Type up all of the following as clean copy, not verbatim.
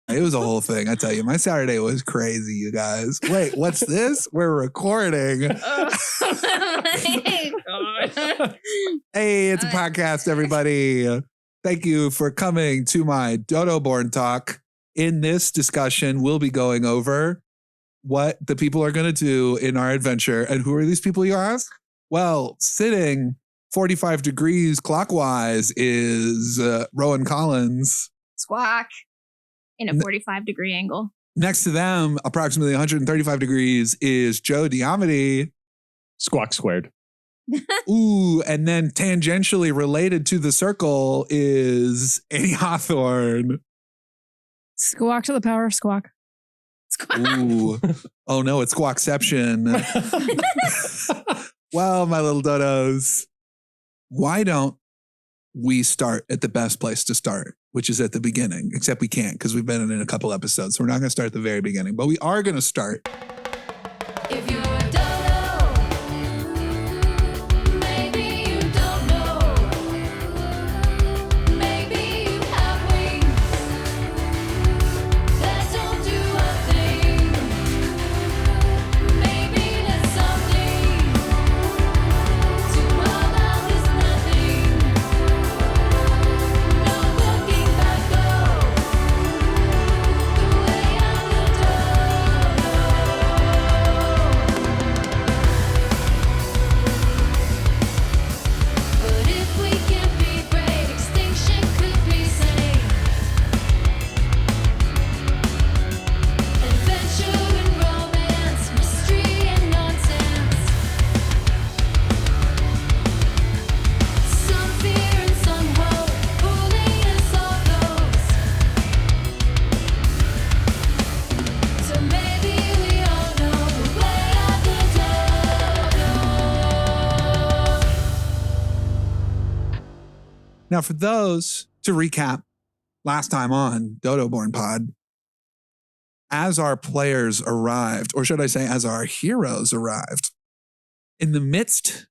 It was a whole thing. I tell you, my Saturday was crazy, you guys. Wait, what's this? We're recording. Oh my God. Hey, it's a podcast, everybody. Thank you for coming to my DodoBorne talk. In this discussion, we'll be going over what the people are going to do in our adventure. And who are these people, you ask? Well, sitting 45 degrees clockwise is Rowan Collins. Squawk. In a 45-degree angle. Next to them, approximately 135 degrees, is Joe Diamity. Squawk squared. Ooh, and then tangentially related to the circle is Annie Hawthorne. Squawk to the power of squawk. Squawk. Ooh. Oh no, it's Squawkception. Well, my little dodos, why don't we start at the best place to start, which is at the beginning, except we can't because we've been in a couple episodes. So we're not going to start at the very beginning, but we are going to start. If you're a dodo, maybe you don't know. Maybe you have wings that don't do a thing. Maybe there's something to all that is nothing. No looking back, go the way of the dodo. But if we can be brave, extinction could be safe. Adventure and romance, mystery and nonsense. Some fear and some hope, fooling us all goes. So maybe we all know the way of the dodo. Now, for those, to recap, last time on DodoBorne Pod, as our players arrived, or should I say, as our heroes arrived, in the midst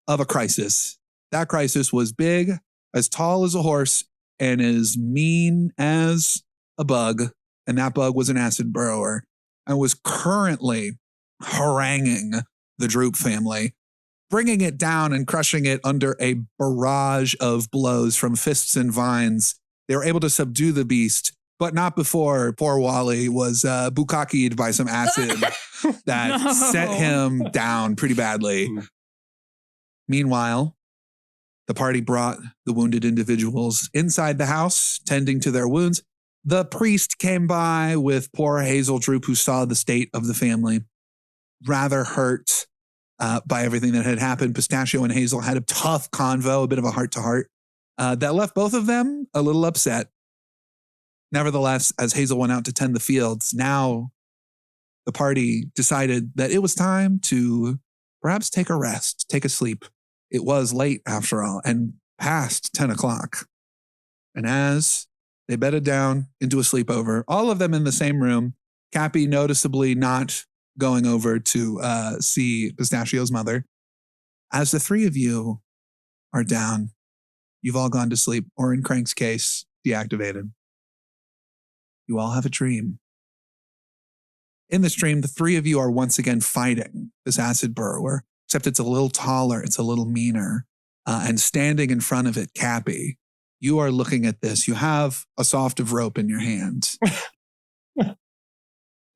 of a crisis, that crisis was big, as tall as a horse, and as mean as a bug, and that bug was an acid burrower, and was currently haranguing the Droop family, bringing it down and crushing it under a barrage of blows from fists and vines. They were able to subdue the beast, but not before poor Wally was bukkakied by some acid that No. set him down pretty badly. Meanwhile, the party brought the wounded individuals inside the house, tending to their wounds. The priest came by with poor Hazel Droop, who saw the state of the family, rather hurt by everything that had happened. Pistachio and Hazel had a tough convo, a bit of a heart-to-heart, that left both of them a little upset. Nevertheless, as Hazel went out to tend the fields, now the party decided that it was time to perhaps take a rest, take a sleep. It was late, after all, and past 10 o'clock. And as they bedded down into a sleepover, all of them in the same room, Kapi noticeably not going over to see Pistachio's mother. As the three of you are down, you've all gone to sleep, or in Crank's case, deactivated. You all have a dream. In this dream, the three of you are once again fighting this acid burrower, except it's a little taller, it's a little meaner, and standing in front of it, Kapi, you are looking at this. You have a soft of rope in your hand.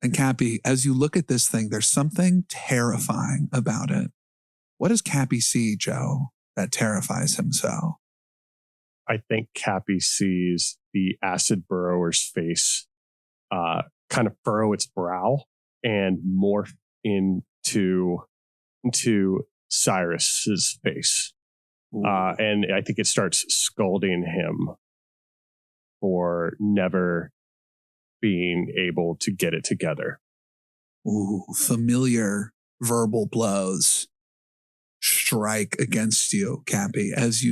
And Kapi, as you look at this thing, there's something terrifying about it. What does Kapi see, Joe, that terrifies him so? I think Kapi sees the acid burrower's face kind of furrow its brow and morph into Cyrus's face. And I think it starts scolding him for never being able to get it together. Ooh, familiar verbal blows strike against you, Kapi, as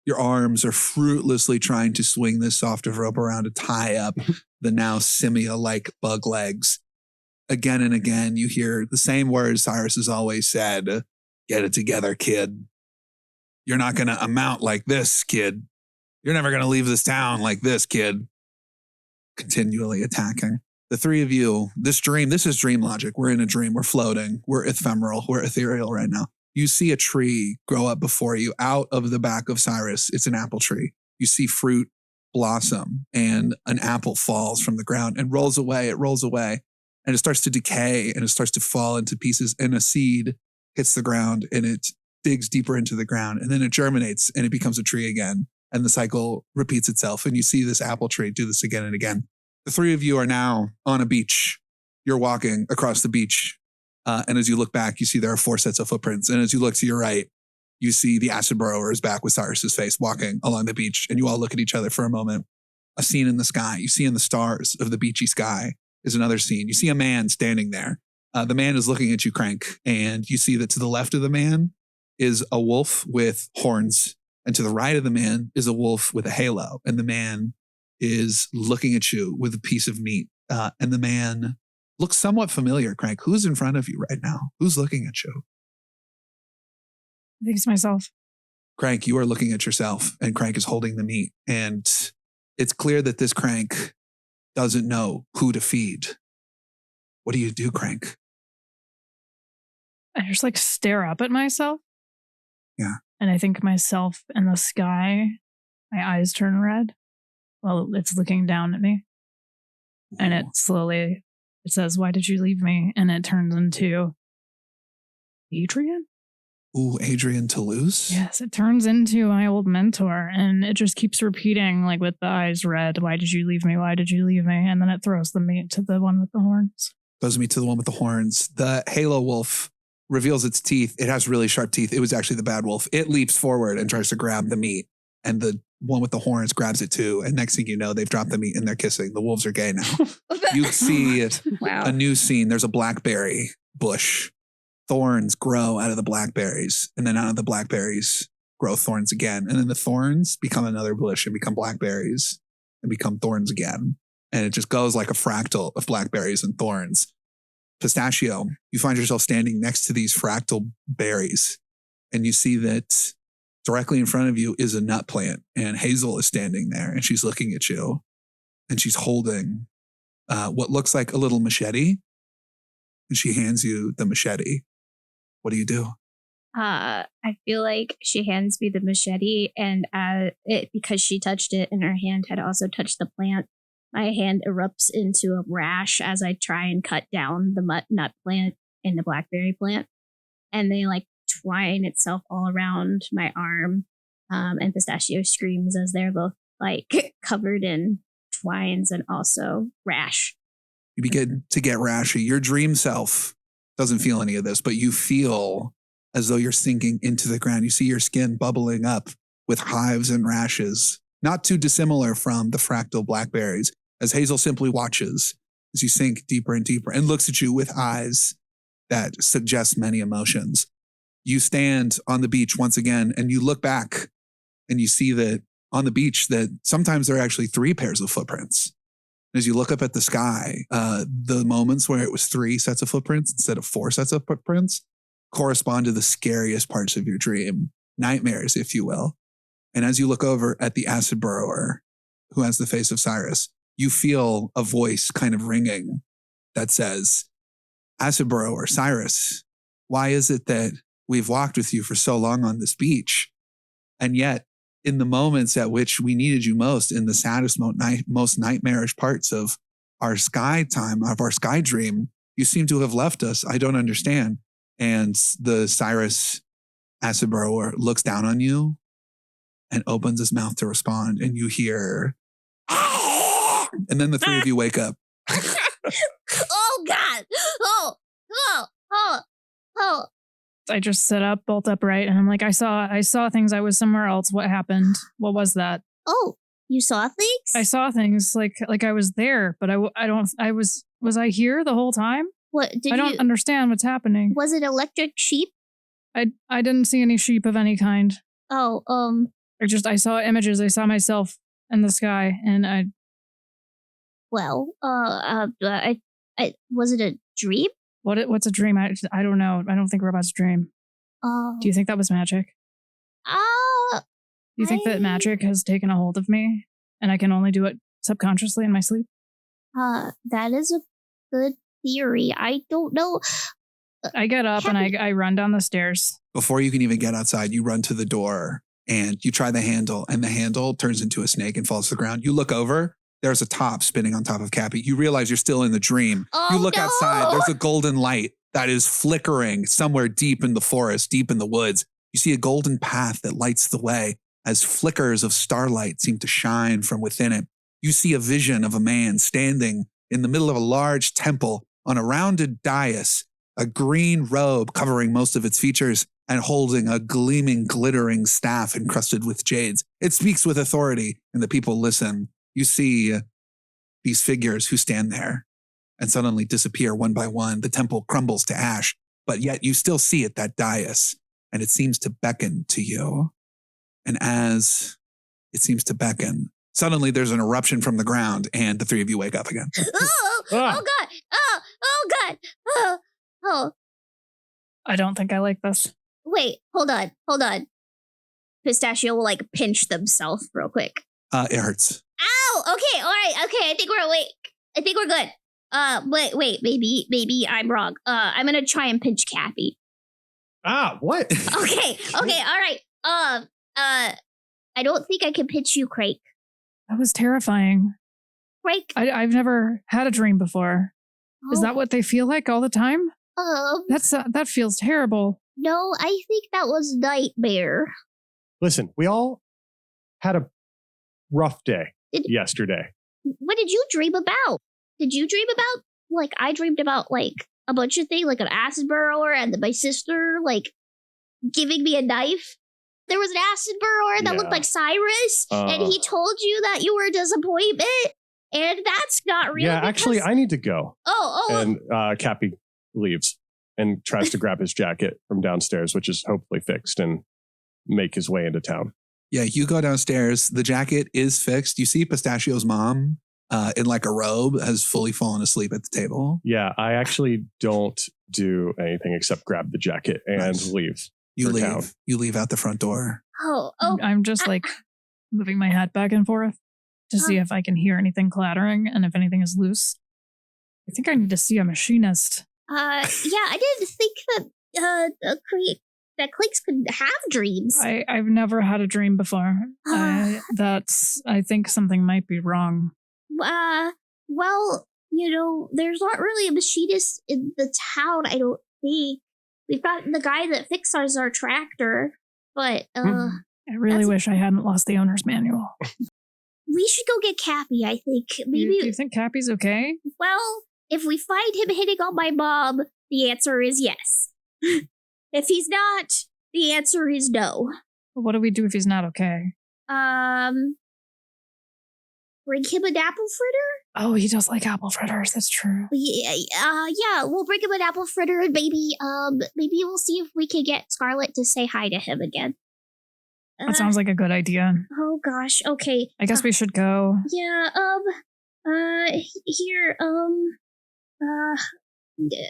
your arms are fruitlessly trying to swing this soft of rope around to tie up the now simia-like bug legs. Again and again, you hear the same words Cyrus has always said. Get it together, kid. You're not going to amount like this, kid. You're never going to leave this town like this, kid. continually attacking. The three of you, this is dream logic. We're in a dream. We're floating. We're ephemeral. We're ethereal right now. You see a tree grow up before you out of the back of Cyrus. It's an apple tree. You see fruit blossom and an apple falls from the ground and rolls away. It rolls away and it starts to decay and it starts to fall into pieces, and a seed hits the ground and it digs deeper into the ground, and then it germinates and it becomes a tree again. And the cycle repeats itself. And you see this apple tree do this again and again. The three of you are now on a beach. You're walking across the beach. And as you look back, you see there are 4 sets of footprints. And as you look to your right, you see the acid burrower is back with Cyrus's face walking along the beach. And you all look at each other for a moment. A scene in the sky. You see in the stars of the beachy sky is another scene. You see a man standing there. The man is looking at you, Crank. And you see that to the left of the man is a wolf with horns. And to the right of the man is a wolf with a halo. And the man is looking at you with a piece of meat. And the man looks somewhat familiar, Crank. Who's in front of you right now? Who's looking at you? I think it's myself. Crank, you are looking at yourself, and Crank is holding the meat. And it's clear that this Crank doesn't know who to feed. What do you do, Crank? I just stare up at myself. Yeah. And I think myself in the sky, my eyes turn red. Well, it's looking down at me. And it slowly, it says, "Why did you leave me?" And it turns into Adrian. Ooh, Adrian Toulouse? Yes, it turns into my old mentor. And it just keeps repeating, with the eyes red, "Why did you leave me? Why did you leave me?" And then it throws the meat to the one with the horns. Throws me to the one with the horns. The halo wolf reveals its teeth. It has really sharp teeth. It was actually the bad wolf. It leaps forward and tries to grab the meat. And the one with the horns grabs it too. And next thing you know, they've dropped the meat and they're kissing. The wolves are gay now. You see a new scene. There's a blackberry bush. Thorns grow out of the blackberries. And then out of the blackberries grow thorns again. And then the thorns become another bush and become blackberries and become thorns again. And it just goes like a fractal of blackberries and thorns. Pistachio, you find yourself standing next to these fractal berries. And you see that directly in front of you is a nut plant. And Hazel is standing there and she's looking at you. And she's holding what looks like a little machete. And she hands you the machete. What do you do? I feel like she hands me the machete, and because she touched it and her hand had also touched the plant, my hand erupts into a rash as I try and cut down the nut plant and the blackberry plant. And they twine itself all around my arm. And Pistachio screams as they're both covered in twines and also rash. You begin to get rashy. Your dream self doesn't feel any of this, but you feel as though you're sinking into the ground. You see your skin bubbling up with hives and rashes, not too dissimilar from the fractal blackberries, as Hazel simply watches as you sink deeper and deeper and looks at you with eyes that suggest many emotions. You stand on the beach once again and you look back and you see that on the beach that sometimes there are actually 3 pairs of footprints. As you look up at the sky, the moments where it was 3 sets of footprints instead of 4 sets of footprints correspond to the scariest parts of your dream, nightmares, if you will. And as you look over at the acid burrower who has the face of Cyrus, you feel a voice kind of ringing that says, "Acid burrower, Cyrus, why is it that we've walked with you for so long on this beach? And yet, in the moments at which we needed you most, in the saddest, most nightmarish parts of our sky time, of our sky dream, you seem to have left us. I don't understand." And the Cyrus acid burrower looks down on you and opens his mouth to respond. And you hear, and then the 3 of you wake up. Oh, God. Oh. I just sit up, bolt upright, and I'm like, I saw things. I was somewhere else. What happened? What was that? Oh, you saw things? I saw things like I was there, but was I here the whole time? What did I don't understand what's happening. Was it electric sheep? I didn't see any sheep of any kind. Oh, I saw images. I saw myself in the sky, and well, was it a dream? What's a dream? I don't know. I don't think robots dream. Do you think that was magic? Do you think that magic has taken a hold of me and I can only do it subconsciously in my sleep? That is a good theory. I don't know. I get up and I run down the stairs. Before you can even get outside, you run to the door and you try the handle, and the handle turns into a snake and falls to the ground. You look over, there's a top spinning on top of Kapi. You realize you're still in the dream. Oh, you look no! outside, there's a golden light that is flickering somewhere deep in the forest, deep in the woods. You see a golden path that lights the way as flickers of starlight seem to shine from within it. You see a vision of a man standing in the middle of a large temple on a rounded dais, a green robe covering most of its features, and holding a gleaming, glittering staff encrusted with jades. It speaks with authority, and the people listen. You see these figures who stand there and suddenly disappear one by one. The temple crumbles to ash, but yet you still see it, that dais, and it seems to beckon to you. And as it seems to beckon, suddenly there's an eruption from the ground, and the three of you wake up again. Oh God! Oh God! Oh. I don't think I like this. Wait, hold on. Pistachio will like pinch themselves real quick. It hurts. Ow! Okay, all right, okay. I think we're awake. I think we're good. Wait. Maybe I'm wrong. I'm gonna try and pinch Kapi. What? Okay, all right. I don't think I can pinch you, Craig. That was terrifying. Craig. I've never had a dream before. Is that what they feel like all the time? That feels terrible. No, I think that was nightmare. Listen, we all had a rough day yesterday. What did you dream about? Did you dream about, like, I dreamed about, like, a bunch of things, like an acid burrower and my sister, like, giving me a knife? There was an acid burrower that looked like Cyrus, and he told you that you were a disappointment, and that's not real. Yeah, actually, I need to go. Oh. And Kapi leaves and tries to grab his jacket from downstairs, which is hopefully fixed, and make his way into town. Yeah, you go downstairs. The jacket is fixed. You see Pistachio's mom in like a robe has fully fallen asleep at the table. Yeah, I actually don't do anything except grab the jacket and leave. You leave. Town. You leave out the front door. Oh. I'm just like moving my head back and forth to see if I can hear anything clattering and if anything is loose. I think I need to see a machinist. Yeah, I didn't think that Cleeks could have dreams. I've never had a dream before. I think something might be wrong. Well, there's not really a machinist in the town, I don't think. We've got the guy that fixes our tractor, but I really wish I hadn't lost the owner's manual. We should go get Kapi, I think. Maybe. Do you think Kapi's okay? Well, if we find him hitting on my mom, the answer is yes. If he's not, the answer is no. What do we do if he's not okay? Bring him an apple fritter? Oh, he does like apple fritters. That's true. Yeah, we'll bring him an apple fritter, and maybe we'll see if we can get Scarlet to say hi to him again. That sounds like a good idea. Oh gosh, okay. I guess we should go. Yeah,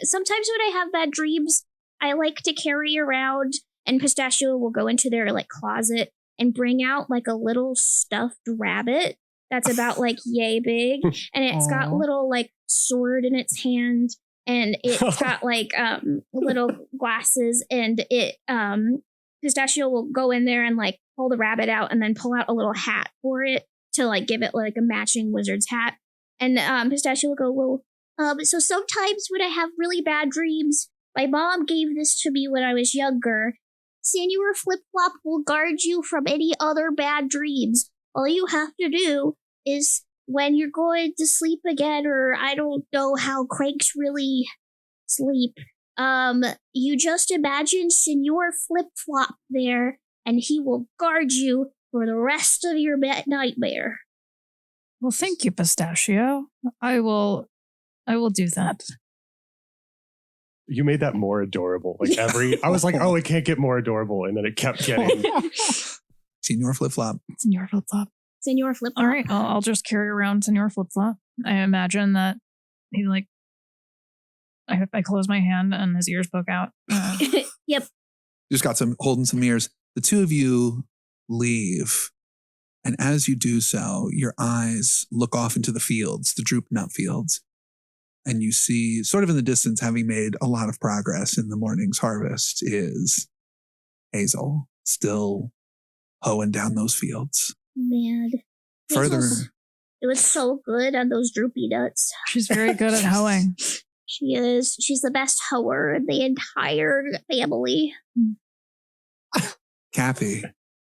sometimes when I have bad dreams, I like to carry around, and Pistachio will go into their like closet and bring out like a little stuffed rabbit that's about like yay big, and it's got little like sword in its hand, and it's got like little glasses, and it Pistachio will go in there and like pull the rabbit out and then pull out a little hat for it to like give it like a matching wizard's hat. And Pistachio will go, well, so sometimes when I have really bad dreams, my mom gave this to me when I was younger. Senor Flip-Flop will guard you from any other bad dreams. All you have to do is when you're going to sleep again, or I don't know how cranks really sleep, you just imagine Senor Flip-Flop there, and he will guard you for the rest of your nightmare. Well, thank you, Pistachio. I will do that. You made that more adorable. Like I was like, oh, it can't get more adorable. And then it kept getting. Senor Flip-Flop. Senor Flip-Flop. Senor Flip-Flop. All right, I'll just carry around Senor Flip-Flop. I imagine that he like, I close my hand and his ears poke out. Yep. Just got holding some ears. The two of you leave And as you do so, your eyes look off into the fields, the droop nut fields, and you see, sort of in the distance, having made a lot of progress in the morning's harvest, is Hazel still hoeing down those fields. Man. Further, It was so good on those droopy nuts. She's very good at hoeing. She is. She's the best hoer in the entire family. Kapi,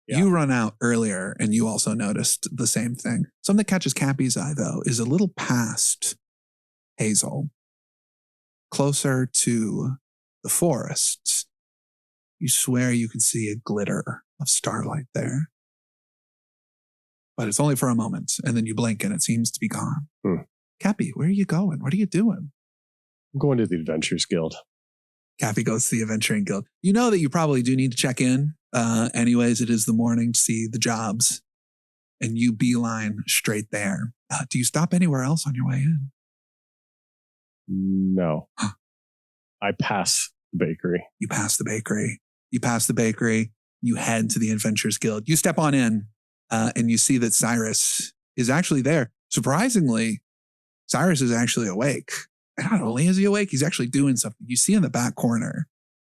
Yeah. you run out earlier and you also noticed the same thing. Something that catches Kapi's eye, though, is a little past Hazel, closer to the forests. You swear you can see a glitter of starlight there. But it's only for a moment, and then you blink and it seems to be gone. Kapi, where are you going? What are you doing? I'm going to the Adventurers Guild. Kapi goes to the Adventuring Guild. You know that you probably do need to check in. Anyways, it is the morning to see the jobs. And you beeline straight there. Do you stop anywhere else on your way in? No. I pass the bakery. You pass the bakery. You head to the Adventurers Guild. You step on in, and you see that Cyrus is actually there. Surprisingly, Cyrus is actually awake. And not only is he awake, he's actually doing something. You see in the back corner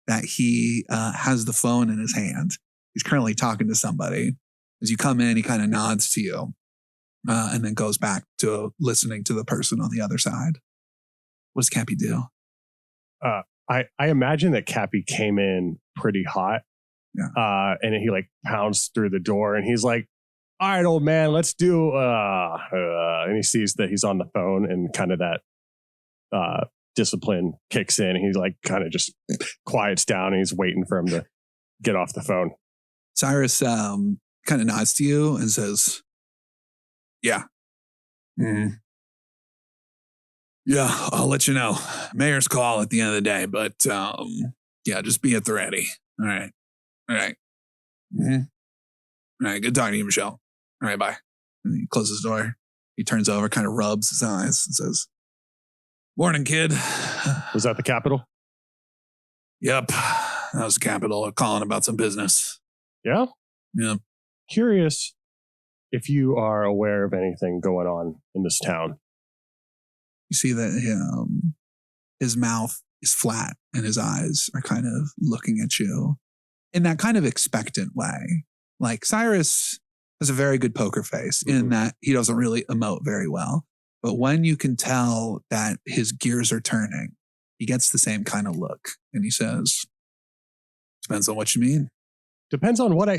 that he has the phone in his hand. He's currently talking to somebody. As you come in, he kind of nods to you and then goes back to listening to the person on the other side. What does Kapi do? I imagine that Kapi came in pretty hot. Yeah. And he like pounds through the door and he's like, all right, old man, let's do, and he sees that he's on the phone and kind of that discipline kicks in. He's like kind of just quiets down and he's waiting for him to get off the phone. Cyrus kind of nods to you and says, yeah. Yeah, I'll let you know. Mayor's call at the end of the day, but yeah, just be at the ready. All right. All right, good talking to you, Michelle. All right, bye. And he closes the door. He turns over, kind of rubs his eyes and says, morning, kid. Was that the capital? Yep, that was the capital. Calling about some business. Yeah? Yep. Curious if you are aware of anything going on in this town. You see that his mouth is flat and his eyes are kind of looking at you in that kind of expectant way. Like Cyrus has a very good poker face in that he doesn't really emote very well. But when you can tell that his gears are turning, he gets the same kind of look. And he says, depends on what you mean. Depends on what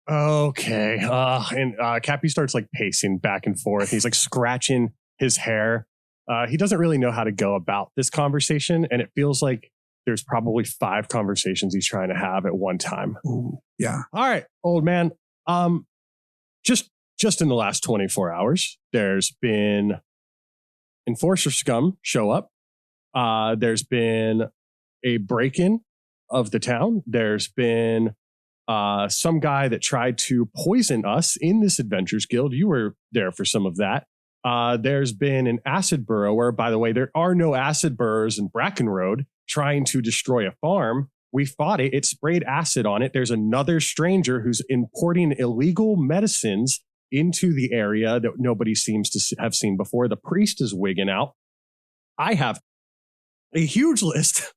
Okay. And Kapi starts like pacing back and forth. He's like scratching his hair. He doesn't really know how to go about this conversation. And it feels like there's probably 5 conversations he's trying to have at one time. Ooh, yeah. All right, old man. Just in the last 24 hours, there's been enforcer scum show up. There's been a break-in of the town. There's been some guy that tried to poison us in this Adventurers Guild. You were there for some of that. There's been an acid burrower. By the way, there are no acid burrowers in Bracken Road trying to destroy a farm. We fought it. It sprayed acid on it. There's another stranger who's importing illegal medicines into the area that nobody seems to have seen before. The priest is wigging out. I have a huge list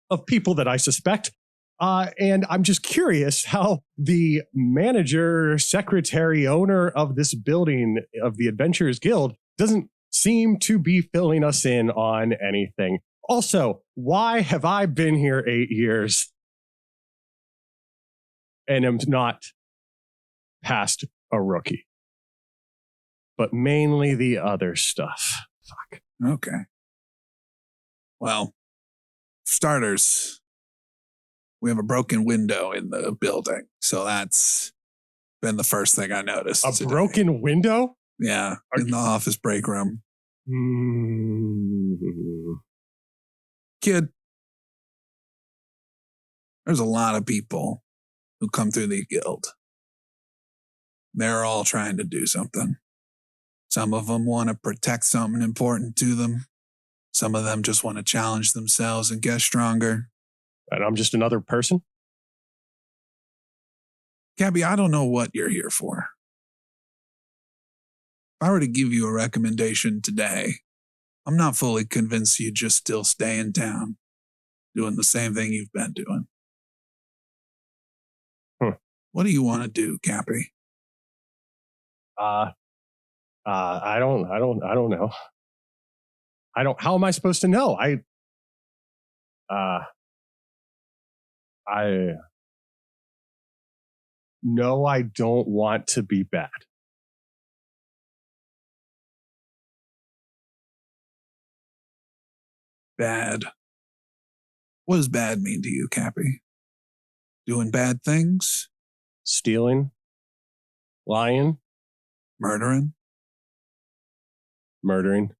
of people that I suspect. And I'm just curious how the manager, secretary, owner of this building of the Adventurers Guild doesn't seem to be filling us in on anything. Also, why have I been here 8 years and am not past a rookie? But mainly the other stuff. Fuck. Okay. Well, starters, we have a broken window in the building. So that's been the first thing I noticed. A today. broken window? Yeah, in the office break room. Kid, there's a lot of people who come through the guild. They're all trying to do something. Some of them want to protect something important to them. Some of them just want to challenge themselves and get stronger. And I'm just another person? Kapi, I don't know what you're here for. If I were to give you a recommendation today, I'm not fully convinced you'd just still stay in town doing the same thing you've been doing. What do you want to do, Kapi? I don't know. How am I supposed to know? No, I don't want to be bad. Bad. What does bad mean to you, Kapi? Doing bad things? Stealing, lying, Murdering? murdering.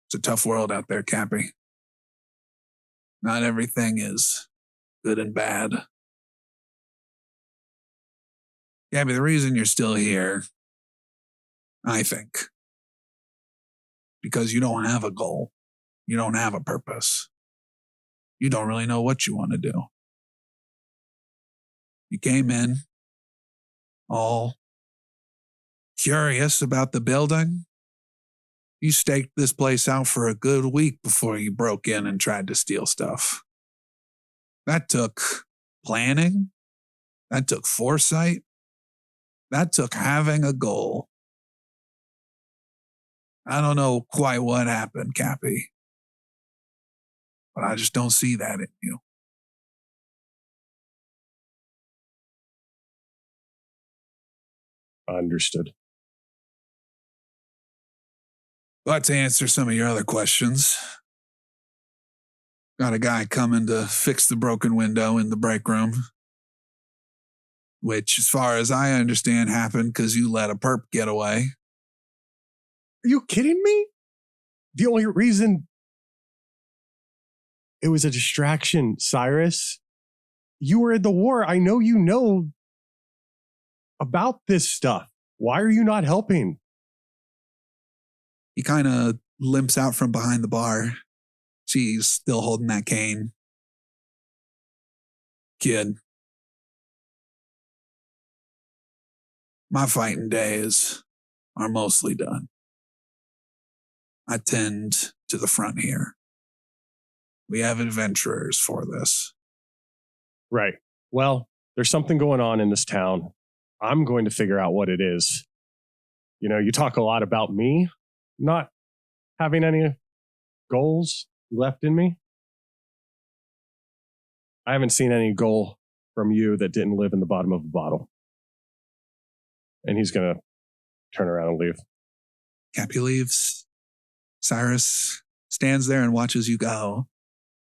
It's a tough world out there, Kapi. Not everything is good and bad. Kapi, the reason you're still here, I think, because you don't have a goal. You don't have a purpose. You don't really know what you want to do. You came in all curious about the building. You staked this place out for a good week before you broke in and tried to steal stuff. That took planning. That took foresight. That took having a goal. I don't know quite what happened, Kapi, but I just don't see that in you. Understood. But to answer some of your other questions, got a guy coming to fix the broken window in the break room, which, as far as I understand, happened because you let a perp get away. Are you kidding me? The only reason it was a distraction, Cyrus. You were in the war. I know you know about this stuff. Why are you not helping? He kind of limps out from behind the bar. She's still holding that cane. Kid, my fighting days are mostly done. I tend to the front here. We have adventurers for this. Right. Well, there's something going on in this town. I'm going to figure out what it is. You know, you talk a lot about me not having any goals left in me. I haven't seen any goal from you that didn't live in the bottom of a bottle. And he's going to turn around and leave. Kapi leaves. Cyrus stands there and watches you go.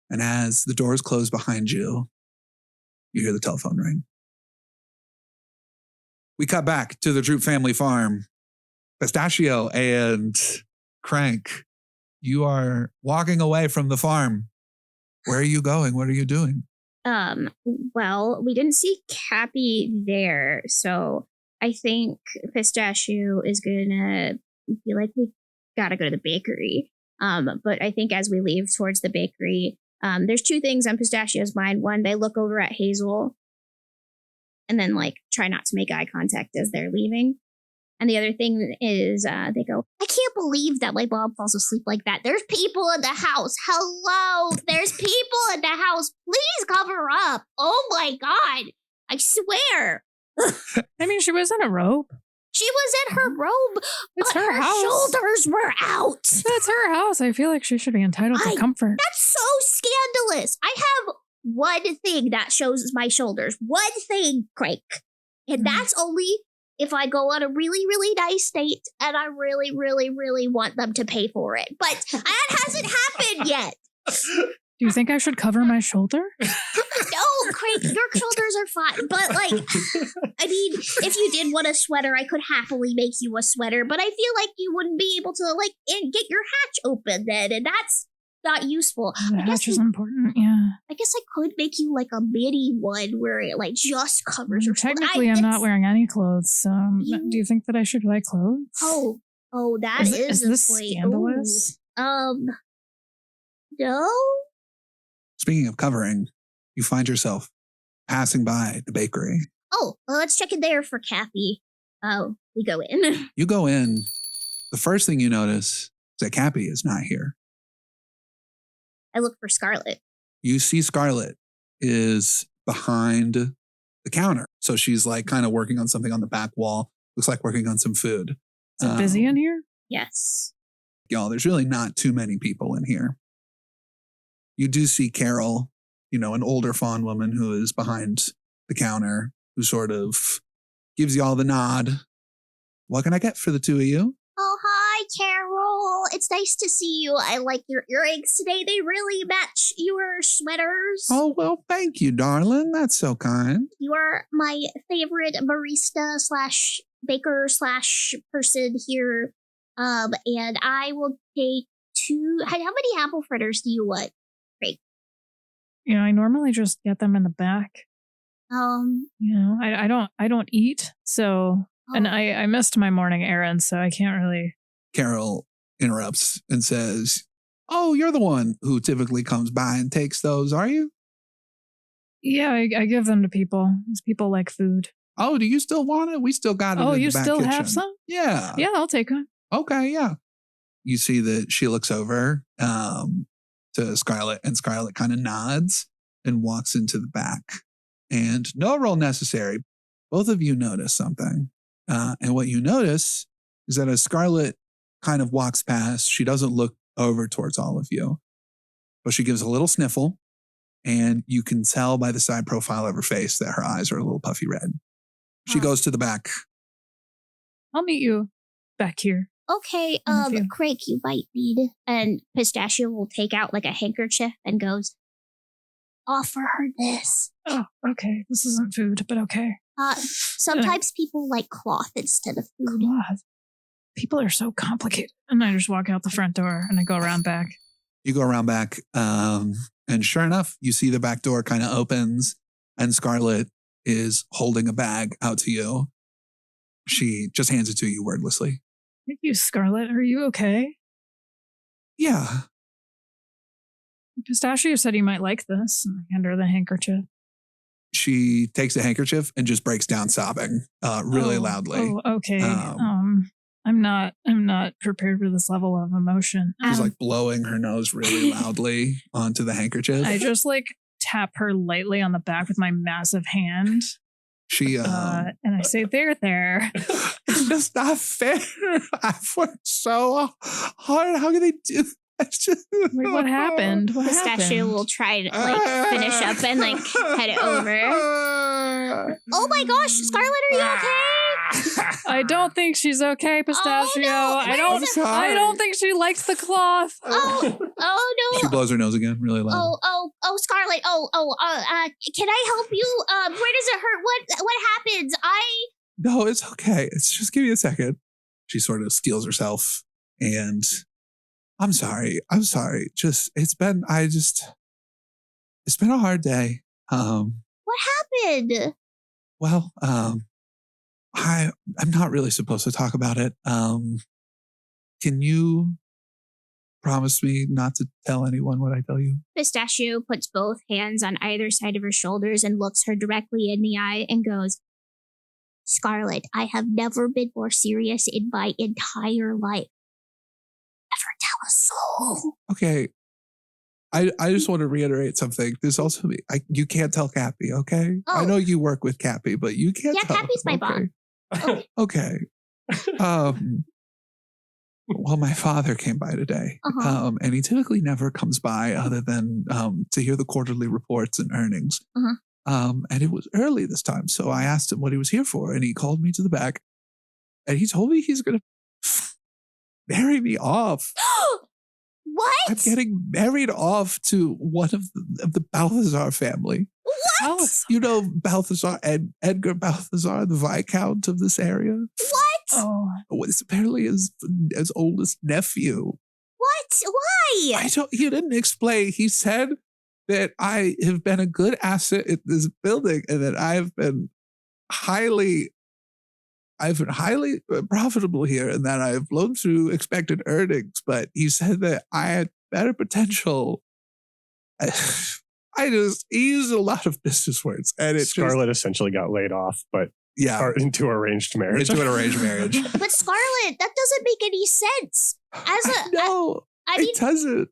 And as the doors close behind you, you hear the telephone ring. We cut back to the Droop family farm. Pistachio and Crank, you are walking away from the farm. Where are you going? What are you doing? Well, we didn't see Kapi there, so I think Pistachio is gonna be like, we gotta go to the bakery. But I think as we leave towards the bakery, there's two things on Pistachio's mind. One, they look over at Hazel and then like try not to make eye contact as they're leaving. And the other thing is they go, I can't believe that my mom falls asleep like that. There's people in the house. Hello, there's people in the house. Please cover up. Oh my God. I swear. I mean, she was in a robe. She was in her robe, It's but her house. shoulders were out. It's her house. I feel like she should be entitled to comfort. That's so scandalous. I have one thing that shows my shoulders. One thing, Craig. And that's only if I go on a really, really nice date and I really, really, really want them to pay for it. But that hasn't happened yet. Do you think I should cover my shoulder? No, Craig, your shoulders are fine. But, like, I mean, if you did want a sweater, I could happily make you a sweater. But I feel like you wouldn't be able to, like, get your hatch open then. And that's not useful. The hatch is important, yeah. I guess I could make you, like, a mini one where it, like, just covers your shoulder. Technically, I'm not wearing any clothes. So do you think that I should buy clothes? Oh, that is this a point. scandalous? Ooh. No? Speaking of covering, you find yourself passing by the bakery. Oh, well, let's check in there for Kapi. We go in. You go in. The first thing you notice is that Kapi is not here. I look for Scarlet. You see Scarlet is behind the counter. So she's like kind of working on something on the back wall. Looks like working on some food. Is it busy in here? Yes. Y'all, there's really not too many people in here. You do see Carol, an older fawn woman who is behind the counter, who sort of gives y'all the nod. What can I get for the two of you? Oh, hi, Carol. It's nice to see you. I like your earrings today. They really match your sweaters. Oh, well, thank you, darling. That's so kind. You are my favorite barista / baker / person here. And I will take 2. How many apple fritters do you want? I normally just get them in the back. I don't eat, so and I missed my morning errand, so I can't really. Carol interrupts and says, "Oh, you're the one who typically comes by and takes those, are you?" Yeah, I give them to people. These people like food. Oh, do you still want it? We still got it. Oh, in you the back still kitchen. have some? Yeah. Yeah, I'll take one. Okay, yeah. You see that she looks over to Scarlet, and Scarlet kind of nods and walks into the back. And no roll necessary. Both of you notice something. And what you notice is that as Scarlet kind of walks past, she doesn't look over towards all of you, but she gives a little sniffle, and you can tell by the side profile of her face that her eyes are a little puffy red. She goes to the back. I'll meet you back here. Okay, Craig, you might need. And Pistachio will take out like a handkerchief and goes, offer her this. Oh, okay. This isn't food, but okay. Sometimes people like cloth instead of food. Cloth. People are so complicated. And I just walk out the front door and I go around back. You go around back, and sure enough, you see the back door kind of opens, and Scarlet is holding a bag out to you. She just hands it to you wordlessly. Thank you, Scarlet. Are you okay? Yeah. Pistachio said you might like this. And I hand her the handkerchief. She takes the handkerchief and just breaks down sobbing really loudly. Oh, okay. I'm not prepared for this level of emotion. She's like blowing her nose really loudly onto the handkerchief. I just like tap her lightly on the back with my massive hand. She and I say, there. That's not fair. I've worked so hard. How can they do that? Wait, what happened? Pistachio will try to finish up and head over. Oh my gosh, Scarlet, are you okay? I don't think she's okay, Pistachio. Oh, no. I don't think she likes the cloth. Oh no. She blows her nose again really loud. Oh, Scarlet. Can I help you? Where does it hurt? What happens? No, it's okay. It's just give me a second. She sort of steals herself, and I'm sorry. It's been a hard day. What happened? Well, I'm not really supposed to talk about it. Can you promise me not to tell anyone what I tell you? Pistachio puts both hands on either side of her shoulders and looks her directly in the eye and goes, Scarlet, I have never been more serious in my entire life. Never tell a soul. Okay. I just want to reiterate something. There's also you can't tell Kapi, okay? Oh. I know you work with Kapi, but you can't tell. Yeah, Kapi's my boss. Okay. Well, my father came by today, and he typically never comes by other than to hear the quarterly reports and earnings. And it was early this time, so I asked him what he was here for, and he called me to the back, and he told me he's going to marry me off. What? I'm getting married off to one of the Balthazar family. What? You know Balthazar and Edgar Balthazar, the Viscount of this area? What? Oh. Was apparently his oldest nephew. What? Why? He didn't explain. He said that I have been a good asset in this building and that I've been highly profitable here and that I've blown through expected earnings. But he said that I had better potential. he used a lot of business words, and it Scarlet essentially got laid off, but into arranged marriage. Into an arranged marriage. But Scarlet, that doesn't make any sense. No, I mean, it doesn't.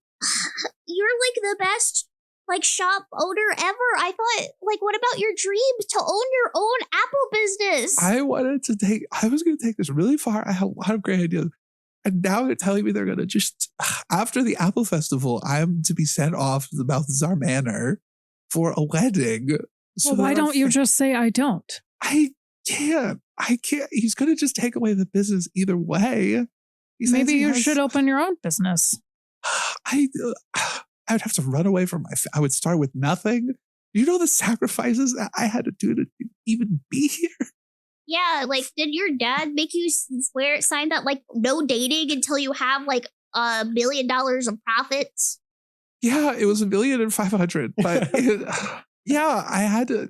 you're like the best like shop owner ever. I thought, like, what about your dream to own your own apple business? I was going to take this really far. I had a lot of great ideas. And now they're telling me they're going to just, after the Apple Festival, I'm to be sent off to the Balthazar Manor for a wedding. So why don't you just say I don't? I can't. He's going to just take away the business either way. Maybe you should open your own business. I would have to run away from I would start with nothing. You know the sacrifices that I had to do to even be here? Yeah, like, did your dad make you sign that, like, no dating until you have, like, $1 million of profits? Yeah, it was $1,500,000, but yeah, I had to.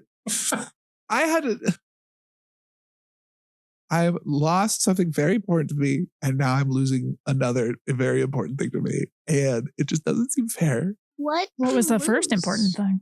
I've lost something very important to me, and now I'm losing another very important thing to me, and it just doesn't seem fair. What was the first important thing?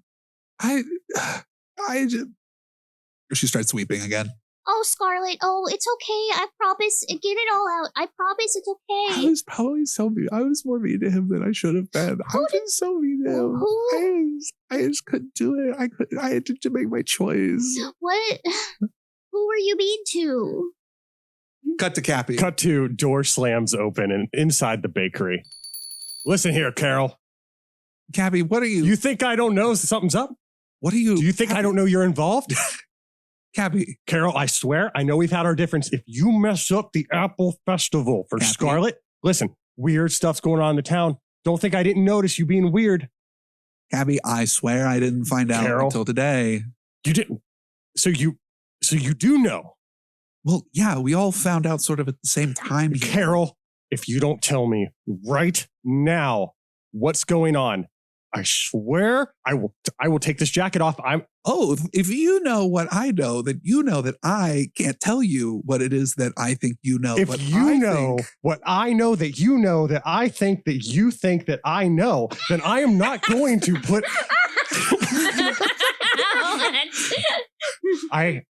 She starts weeping again. Oh, Scarlet. Oh, it's okay. I promise. Get it all out. I promise it's okay. I was probably so mean. I was more mean to him than I should have been. I was so mean to him. I just couldn't do it. I had to make my choice. What? Who were you mean to? Cut to Kapi. Cut to door slams open and inside the bakery. Listen here, Carol. Kapi, what are you? You think I don't know something's up? What are you? Do you think I don't know you're involved? Kapi. Carol, I swear, I know we've had our difference. If you mess up the Apple Festival for Kapi. Scarlet, listen, weird stuff's going on in the town. Don't think I didn't notice you being weird. Kapi, I swear I didn't find out Carol, until today. You didn't. So you do know. Well, yeah, we all found out sort of at the same time. Carol, if you don't tell me right now what's going on, I swear I will take this jacket off. If you know what I know, then you know that I can't tell you what it is that I think you know. If you know what I know that you know that I think that you think that I know, then I am not going to put... I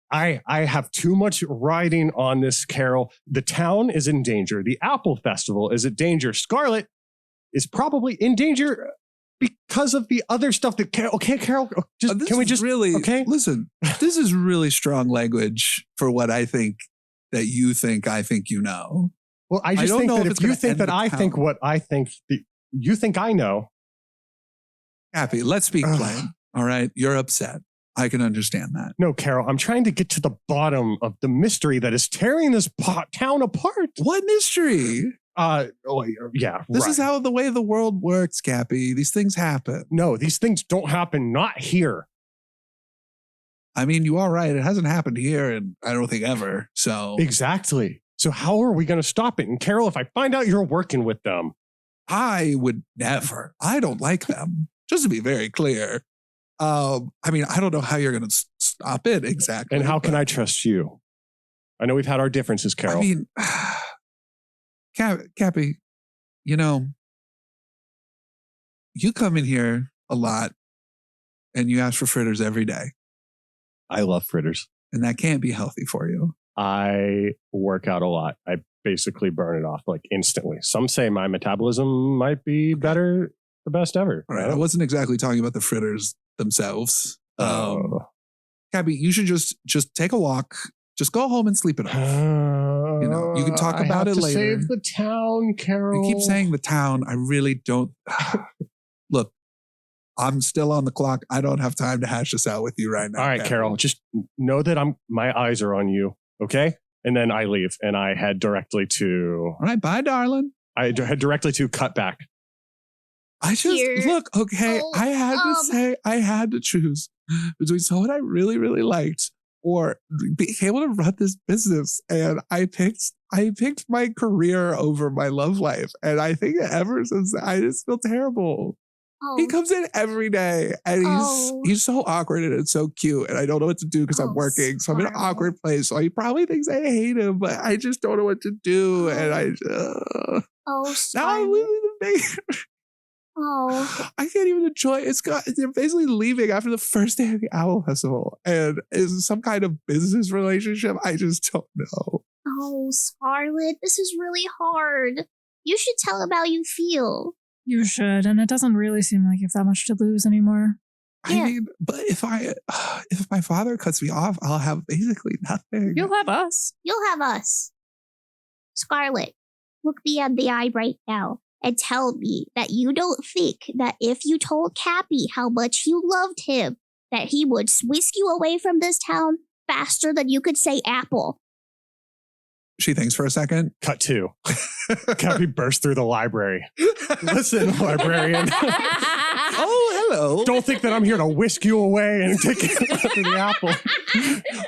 have too much riding on this, Carol. The town is in danger. The Apple Festival is in danger. Scarlet is probably in danger because of the other stuff that Carol. Okay, Carol, can we just really? Okay, listen. This is really strong language for what I think that you think. I think you know. Well, I just think that if you think that I think what I think, you think I know. Kapi, let's speak plain. All right, you're upset. I can understand that. No, Carol, I'm trying to get to the bottom of the mystery that is tearing this town apart. What mystery? Yeah. This is how the way the world works, Kapi. These things happen. No, these things don't happen. Not here. I mean, you are right. It hasn't happened here, and I don't think ever. So exactly. So how are we going to stop it? And Carol, if I find out you're working with them, I would never. I don't like them. Just to be very clear. I mean, I don't know how you're going to stop it exactly. And how can I trust you? I know we've had our differences, Carol. I mean, Kapi, you know, you come in here a lot and you ask for fritters every day. I love fritters. And that can't be healthy for you. I work out a lot. I basically burn it off like instantly. Some say my metabolism might be better, the best ever. All right. I wasn't exactly talking about the fritters themselves. Kapi, you should just take a walk. Just go home and sleep it off. You know, you can talk about it later. Save the town, Carol. You keep saying the town. I really don't. Look, I'm still on the clock. I don't have time to hash this out with you right now. All right, Carol, just know that my eyes are on you. Okay. And then I leave and I head directly to. All right. Bye, darling. I head directly to Cutback. I just look, okay. I had to choose between someone I really, really liked or being able to run this business. And I picked my career over my love life. And I think ever since I just feel terrible. Oh. He comes in every day and he's so awkward and it's so cute. And I don't know what to do because I'm working. So I'm in an awkward place. So he probably thinks I hate him, but I just don't know what to do. And I now I'm leaving the bakery. Oh, I can't even enjoy it. They're basically leaving after the first day of the Owl Festival. And is some kind of business relationship? I just don't know. oh, Scarlet, this is really hard. You should tell him how you feel. You should, and it doesn't really seem like you have that much to lose anymore. Yeah. I mean, but if my father cuts me off, I'll have basically nothing. You'll have us. You'll have us. Scarlet, look me in the eye right now and tell me that you don't think that if you told Kapi how much you loved him, that he would whisk you away from this town faster than you could say apple. She thinks for a second. Cut 2. Kapi burst through the library. Listen, librarian. Oh, hello. Don't think that I'm here to whisk you away and take it after the apple.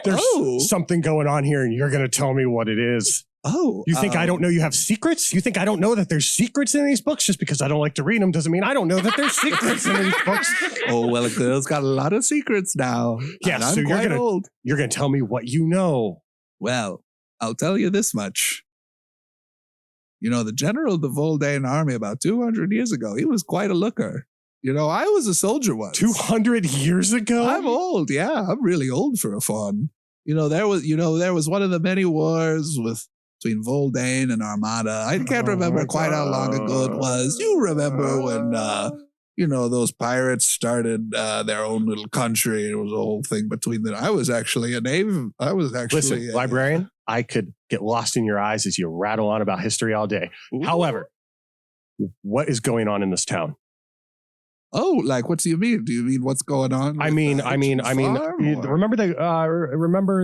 There's something going on here, and you're going to tell me what it is. Oh. You think I don't know you have secrets? You think I don't know that there's secrets in these books? Just because I don't like to read them doesn't mean I don't know that there's secrets in these books. Oh, well, a girl's got a lot of secrets now. Yeah, and so I'm quite old. You're going to tell me what you know. Well, I'll tell you this much. You know, the general of the Voldane army about 200 years ago, he was quite a looker. You know, I was a soldier once. 200 years ago? I'm old. Yeah, I'm really old for a faun. There was one of the many wars between Voldane and Armada. I can't remember quite how long ago it was. You remember when, those pirates started their own little country. It was a whole thing between them. I was actually a native. Listen, librarian, I could get lost in your eyes as you rattle on about history all day. Ooh. However, what is going on in this town? Oh, like what do you mean? Do you mean what's going on? I mean, remember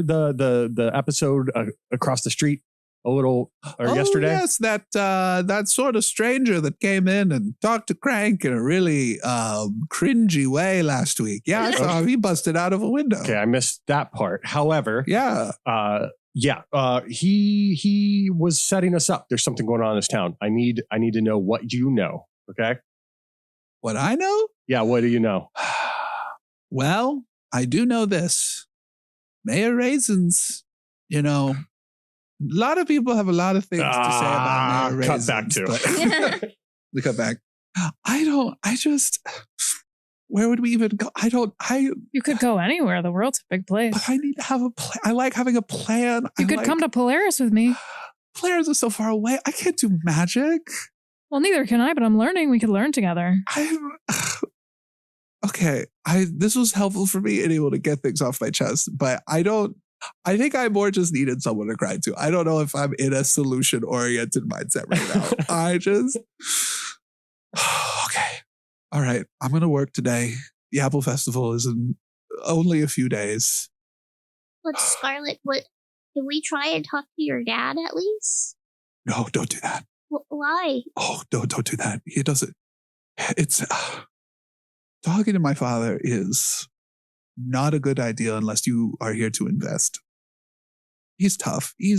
the episode across the street yesterday? Yes, that sort of stranger that came in and talked to Crank in a really cringy way last week. Yeah, I saw him. He busted out of a window. Okay, I missed that part. However, yeah. He was setting us up. There's something going on in this town. I need to know what you know. Okay. What I know? Yeah, what do you know? Well, I do know this. Mayor Raisins, a lot of people have a lot of things to say about Mayor Raisins. Cut back to. We cut back. Where would we even go? You could go anywhere. The world's a big place. But I need to have a plan. I like having a plan. You could come to Polaris with me. Polaris is so far away. I can't do magic. Well, neither can I, but I'm learning. We could learn together. Okay. This was helpful for me being able to get things off my chest, but I think I more just needed someone to cry to. I don't know if I'm in a solution-oriented mindset right now. Okay. All right. I'm going to work today. The Apple Festival is in only a few days. But Scarlet, can we try and talk to your dad at least? No, don't do that. Why? Oh, don't do that. He doesn't. It's talking to my father is not a good idea unless you are here to invest. He's tough. He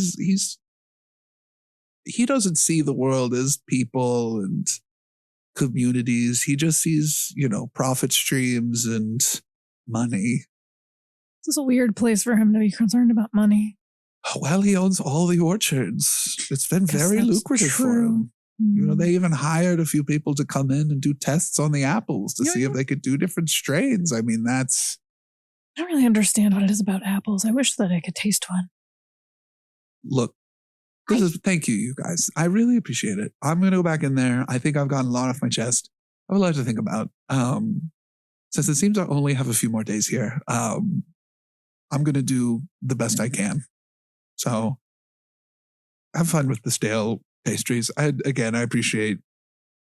doesn't see the world as people and communities. He just sees, profit streams and money. This is a weird place for him to be concerned about money. Well, he owns all the orchards. It's been very lucrative for him. They even hired a few people to come in and do tests on the apples to see if they could do different strains. I mean, I don't really understand what it is about apples. I wish that I could taste one. Look, thank you, you guys. I really appreciate it. I'm going to go back in there. I think I've gotten a lot off my chest. I would like to think about, since it seems I only have a few more days here, I'm going to do the best I can. So have fun with the stale pastries. I appreciate,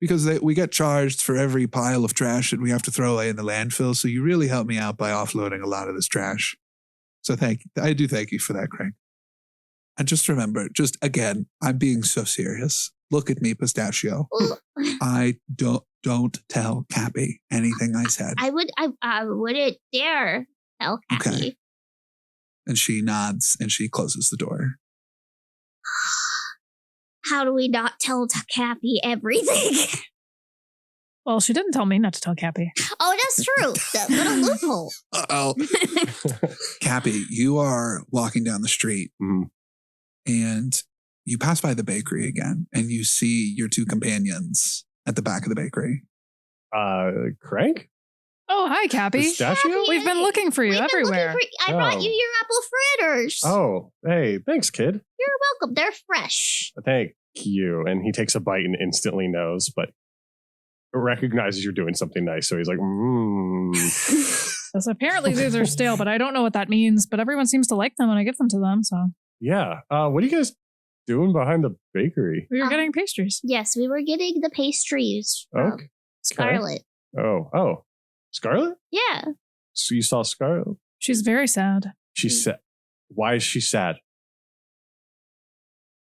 because we get charged for every pile of trash that we have to throw away in the landfill. So you really help me out by offloading a lot of this trash. So I do thank you for that, Craig. And just remember, again, I'm being so serious. Look at me, Pistachio. I don't tell Kapi anything I said. I wouldn't dare tell Kapi. Okay. And she nods and she closes the door. How do we not tell Kapi everything? Well, she didn't tell me not to tell Kapi. Oh, that's true. That little loophole. Uh-oh. Kapi, you are walking down the street and you pass by the bakery again and you see your two companions at the back of the bakery. Crank? Oh, hi, Kapi. Pistachio? We've been looking for you We've been everywhere. looking I brought you your apple fritters. Oh, hey, thanks, kid. You're welcome. They're fresh. Thank you. And he takes a bite and instantly knows, but recognizes you're doing something nice. So he's like, Yes, apparently these are stale, but I don't know what that means. But everyone seems to like them when I give them to them. So yeah. What are you guys doing behind the bakery? we were getting pastries. Yes, we were getting the pastries from Okay. Scarlet. Oh. Scarlet? Yeah. So you saw Scarlet? She's very sad She's sad. Why is she sad?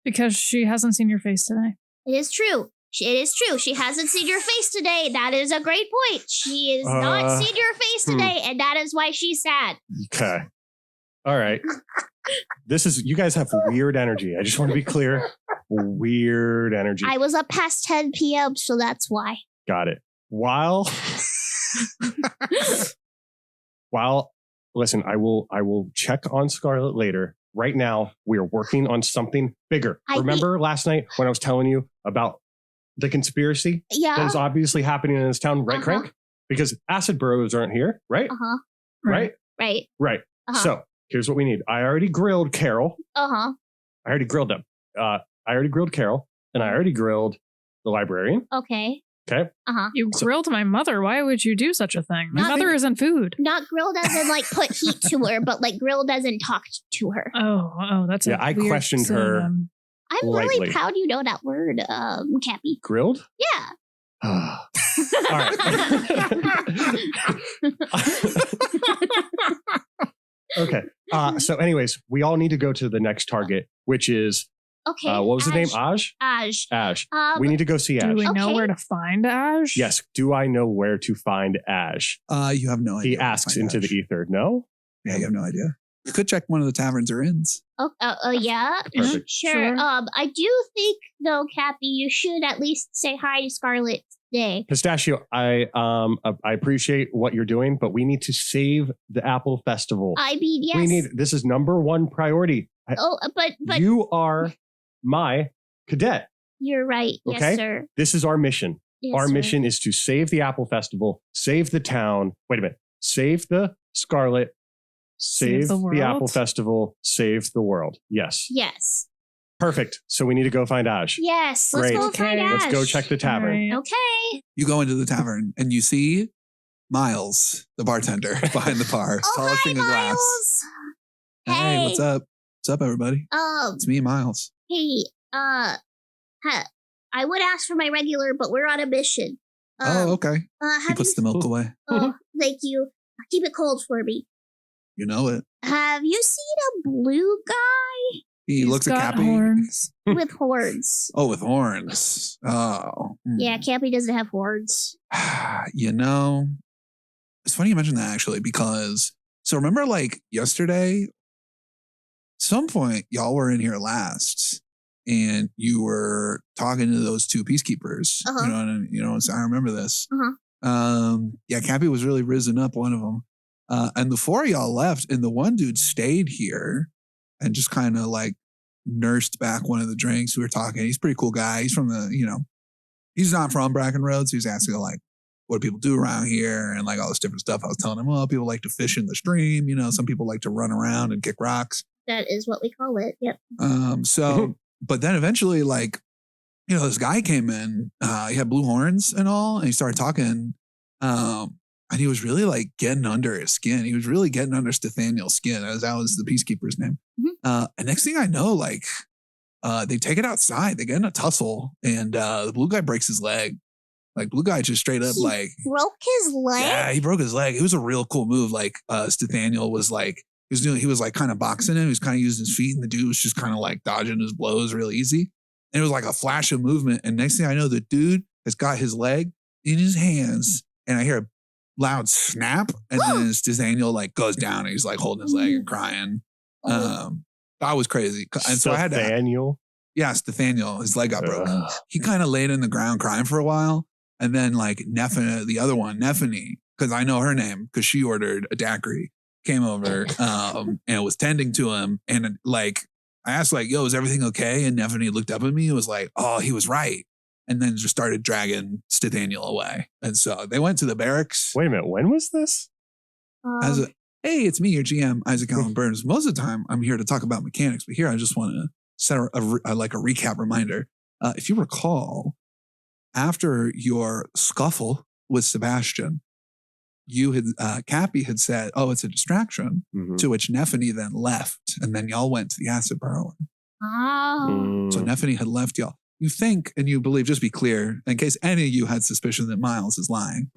because she hasn't seen your face today. It is true. It is true. She hasn't seen your face today. That is a great point. She has not seen your face today, and that is why she's sad. Okay. All right. You guys have weird energy. I just want to be clear. Weird energy. I was up past 10 p.m., so that's why. Got it. While listen, I will check on Scarlet later. Right now, we are working on something bigger. Remember last night when I was telling you about the conspiracy Yeah. that is obviously happening in this town, right, Crank? Because acid burrows aren't here, right? Uh-huh. Right? Right. Right. Uh-huh. So here's what we need. I already grilled Carol. Uh-huh. I already grilled them. I already grilled Carol, and I already grilled the librarian. Okay. Okay. Uh-huh. You grilled my mother. Why would you do such a thing? My mother isn't food. Not grilled as in like put heat to her, but like grilled as in talked to her. Oh, that's Yeah, a I weird questioned her. synonym. I'm lightly. really proud you know that word, Kapi. Grilled? Yeah. All right. Okay. So anyways, we all need to go to the next target, which is, Okay. what was the name? Aj? Aj. We need to go see Do Aj. we know Okay. where to find Ash? Yes. Do I know where to find Aj? You have no idea. He where to asks find into the Ash. ether. No? Yeah, you have no idea. You could check one of the taverns or inns. Yeah. Perfect. Sure. I do think though, Kapi, you should at least say hi to Scarlet today. Pistachio, I appreciate what you're doing, but we need to save the Apple Festival. I mean, yes. This is number one priority. But You are my cadet. you're right. Okay? Yes, sir. This is our mission. Yes, Our sir. mission is to save the Apple Festival, save the town. Wait a minute. Save the Scarlet, save the the, world? Apple Festival, save the world. Yes. Yes. Perfect. So we need to go find Aj. Yes. Let's Great. go find Okay. Ash. Let's go check the tavern. All right. Okay. You go into the tavern and you see Miles, the bartender, behind the bar, Oh, hi, polishing a glass. Miles. Hey, what's up? What's up, everybody? It's me, Miles. Hey, I would ask for my regular, but we're on a mission. Okay. He Have puts the milk away. Oh, thank you. Keep it cold for me. You know it. Have you seen a blue guy He He's looks at got Kapi. horns. with horns? Oh, with horns. Oh. Yeah, Kapi doesn't have horns. You know, it's funny you mentioned that actually, because so remember like yesterday, some point y'all were in here last and you were talking to those two peacekeepers. Uh-huh. So I remember this. Uh-huh. Yeah, Kapi was really risen up, one of them. And the four of y'all left, and the one dude stayed here and just kind of like nursed back one of the drinks. We were talking. He's a pretty cool guy. He's from he's not from Bracken Roads. He's asking like, what do people do around here? And like all this different stuff. I was telling him, well, people like to fish in the stream. Some people like to run around and kick rocks. That is what we call it. Yep. But then eventually like, this guy came in, he had blue horns and all, and he started talking. And he was really like getting under his skin. He was really getting under Stefaniel's skin, as that was the peacekeeper's name. Mm-hmm. And next thing I know, like, they take it outside. They get in a tussle, and the blue guy breaks his leg. Like, blue guy just straight up, like, broke his leg? yeah, he broke his leg. It was a real cool move. Like, Stefaniel was like, he was like kind of boxing him. He was kind of using his feet, and the dude was just kind of like dodging his blows real easy. And it was like a flash of movement. And next thing I know, the dude has got his leg in his hands, and I hear a loud snap, and then Stefaniel like goes down, and he's like holding his leg and crying. That was crazy. And so I had to, Stefaniel? yeah, Stefaniel, his leg got broken. He kind of laid in the ground crying for a while. And then like the other one, Nephany, because I know her name because she ordered a daiquiri, came over and was tending to him. And like, I asked like, yo, is everything okay? And Nephany looked up at me and was like, oh, he was right. and then just started dragging Stithaniel away. And so they went to the barracks. Wait a minute. When was this? As a, hey, it's me, your GM, Isaac Allen Burns. Most of the time, I'm here to talk about mechanics, but here I just want to set a recap reminder. If you recall, after your scuffle with Sebastian, you had Kapi had said, "Oh, it's a distraction." Mhm. To which Nephany then left, and then y'all went to the acid burrower. Oh. So Nephany had left y'all. You think and you believe, just be clear, in case any of you had suspicion that Miles is lying,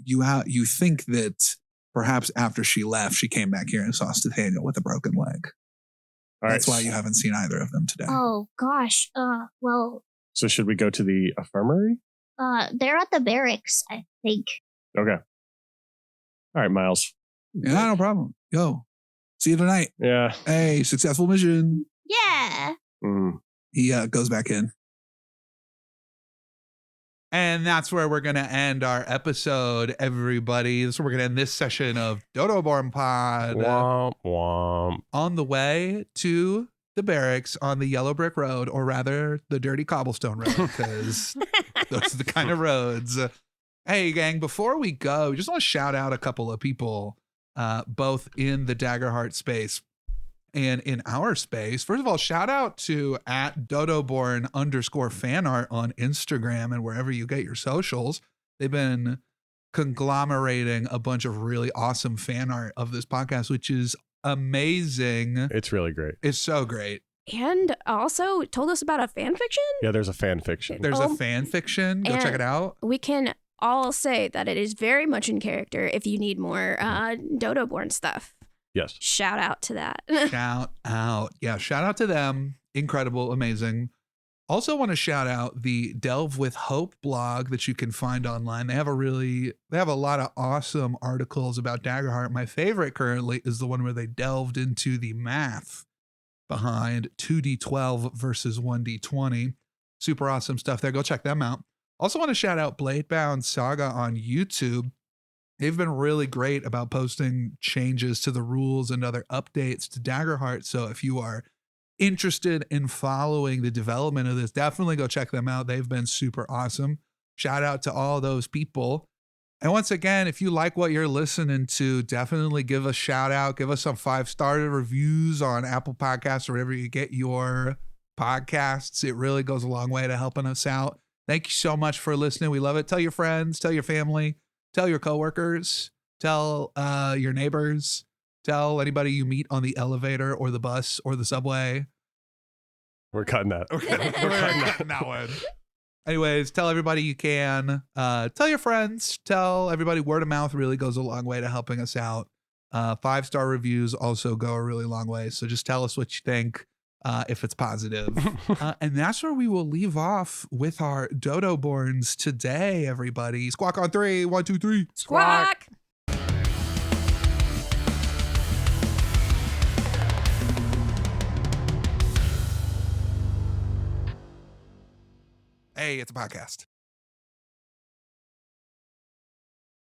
you think that perhaps after she left, she came back here and saw Stithaniel with a broken leg. All That's right. why you haven't seen either of them today. Oh gosh. Well, So should we go to the infirmary? they're at the barracks, I think. Okay. All right, Miles. Yeah, no problem. Yo, see you tonight. Yeah. Hey, successful mission. Yeah. Mm. He goes back in. And that's where we're going to end our episode, everybody. That's where we're going to end this session of DodoBorne Pod. Womp womp. On the way to the barracks on the yellow brick road, or rather the dirty cobblestone road, because those are the kind of roads. Hey, gang, before we go, we just want to shout out a couple of people, both in the Daggerheart space and in our space. First of all, shout out to @DodoBorne_fanart on Instagram and wherever you get your socials. They've been conglomerating a bunch of really awesome fan art of this podcast, which is amazing. It's really great. It's so great. And also told us about a fan fiction. Yeah, there's a fan fiction. There's a fan fiction. Go check and- it out. We can all say that it is very much in character if you need more DodoBorne stuff. Yes. Shout out to that. Shout out. Yeah, shout out to them. Incredible, amazing. Also want to shout out the Delve with Hope blog that you can find online. They have a lot of awesome articles about Daggerheart. My favorite currently is the one where they delved into the math behind 2d12 versus 1d20. Super awesome stuff there. Go check them out. Also want to shout out Bladebound Saga on YouTube. They've been really great about posting changes to the rules and other updates to Daggerheart. So if you are interested in following the development of this, definitely go check them out. They've been super awesome. Shout out to all those people. And once again, if you like what you're listening to, definitely give a shout out. Give us some 5-star reviews on Apple Podcasts or wherever you get your podcasts. It really goes a long way to helping us out. Thank you so much for listening. We love it. Tell your friends, tell your family, tell your coworkers, tell your neighbors, tell anybody you meet on the elevator or the bus or the subway. We're cutting that. Okay, we're cutting that one. Anyways, tell everybody you can. Tell your friends. Tell everybody. Word of mouth really goes a long way to helping us out. 5-star reviews also go a really long way. So just tell us what you think if it's positive. And that's where we will leave off with our DodoBorns today, everybody. Squawk on 3. 1, 2, 3. Squawk. Hey, it's a podcast.